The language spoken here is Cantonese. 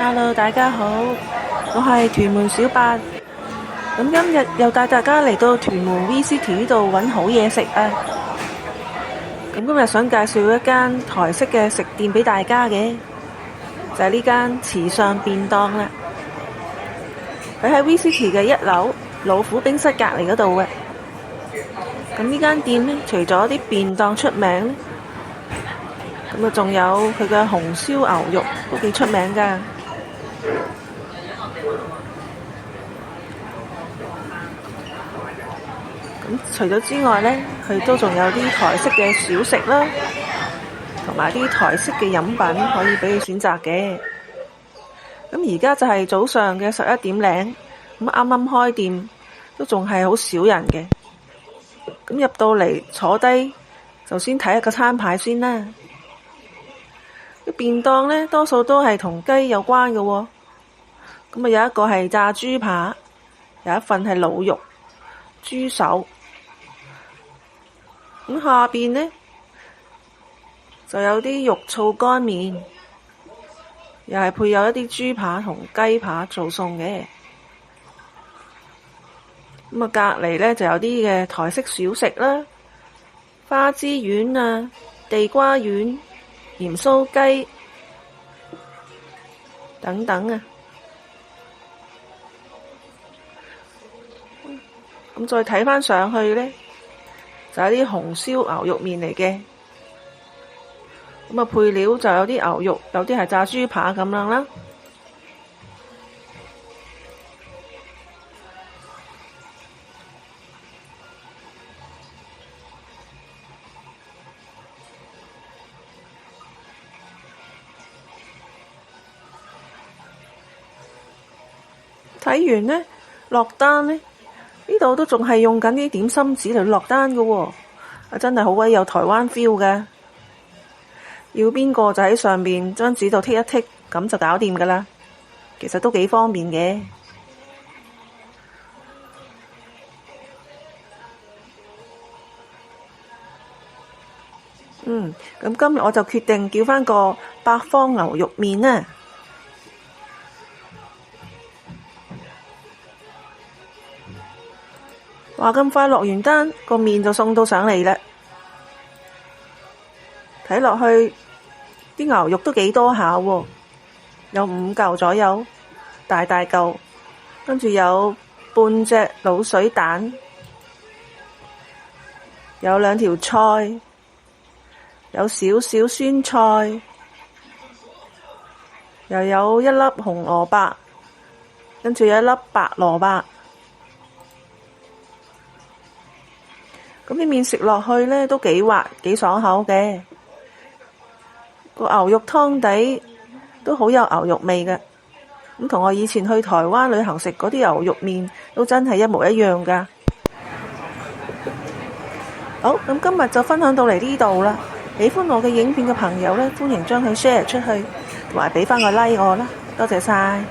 Hello，大家好，我係屯門小八。咁今日又帶大家嚟到屯門 V City 呢度揾好嘢食啊！咁今日想介紹一間台式嘅食店俾大家嘅，就係呢間慈上便當啦。佢喺 V City 嘅1樓老虎冰室隔離嗰度嘅。咁呢間店呢，除咗啲便當出名呢，咁啊仲有佢嘅紅燒牛肉都幾出名㗎。咁除咗之外呢，佢都仲有啲台式嘅小食啦，同埋啲台式嘅飲品可以俾你選擇嘅。咁而家就係早上嘅11點零，咁啱啱開店，都仲係好少人嘅。咁入到嚟坐低，就先睇一個餐牌先啦。啲便當呢，多數都係同雞有關嘅喎。咁啊有一個係炸豬扒，有一份係滷肉、豬手。咁下邊呢，就有啲肉燥乾麵，又係配有一啲豬扒同雞扒做餸嘅。咁啊隔離呢，就有啲嘅台式小食啦，花枝丸啊、地瓜丸、鹽酥雞等等啊。咁再睇返上去呢，就有啲紅燒牛肉麵嚟嘅。咁啊配料就有啲牛肉，有啲係炸豬扒咁樣啦。睇完呢，落單呢，呢度都仲係用緊啲點心紙嚟落單㗎喎。啊真係好鬼有台灣 feel 㗎。要邊個就喺上面張紙度剔一剔，咁就搞掂㗎啦。其實都幾方便嘅。咁今日我就決定叫返個八方牛肉麵啦。話咁快落完單，個麵就送到上嚟啦。睇落去啲牛肉都幾多下喎，有5嚿左右，大大嚿，跟住有半隻滷水蛋，有2條菜，有少少酸菜，又有1粒紅蘿蔔，跟住有1粒白蘿蔔。咁啲麵食落去呢，都幾滑幾爽口嘅，個牛肉湯底都好有牛肉味嘅，咁同我以前去台灣旅行食嗰啲牛肉麵都真係一模一樣㗎。好，咁今日就分享到嚟呢度啦。喜歡我嘅影片嘅朋友呢，歡迎將佢 share 出去，同埋俾返個 like 我啦，多謝晒。